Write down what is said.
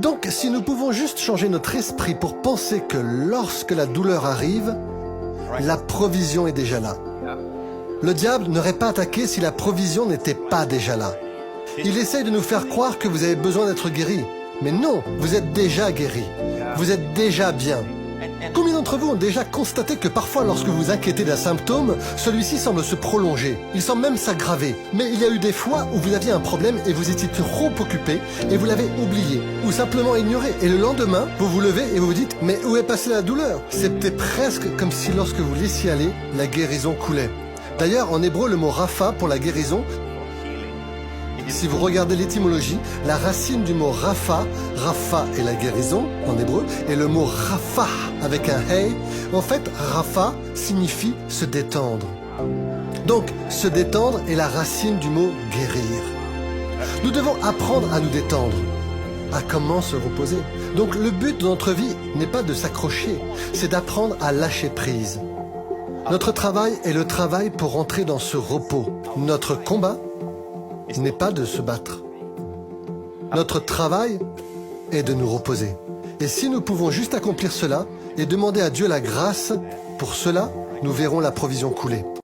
Donc, si nous pouvons juste changer notre esprit pour penser que lorsque la douleur arrive, la provision est déjà là. Le diable n'aurait pas attaqué si la provision n'était pas déjà là. Il essaye de nous faire croire que vous avez besoin d'être guéri. Mais non, vous êtes déjà guéri. Vous êtes déjà bien. Combien d'entre vous ont déjà constaté que parfois lorsque vous vous inquiétez d'un symptôme, celui-ci semble se prolonger, il semble même s'aggraver. Mais il y a eu des fois où vous aviez un problème et vous étiez trop occupé et vous l'avez oublié ou simplement ignoré. Et le lendemain, vous vous levez et vous vous dites « Mais où est passée la douleur ?» C'était presque comme si lorsque vous laissiez aller, la guérison coulait. D'ailleurs, en hébreu, le mot « rapha » pour la guérison, si vous regardez l'étymologie, la racine du mot Rapha, Rapha est la guérison en hébreu, et le mot Rapha avec un hey, en fait Rapha signifie se détendre. Donc se détendre est la racine du mot guérir. Nous devons apprendre à nous détendre, à comment se reposer. Donc le but de notre vie n'est pas de s'accrocher, c'est d'apprendre à lâcher prise. Notre travail est le travail pour entrer dans ce repos. Notre combat n'est pas de se battre. Notre travail est de nous reposer. Et si nous pouvons juste accomplir cela et demander à Dieu la grâce pour cela, nous verrons la provision couler.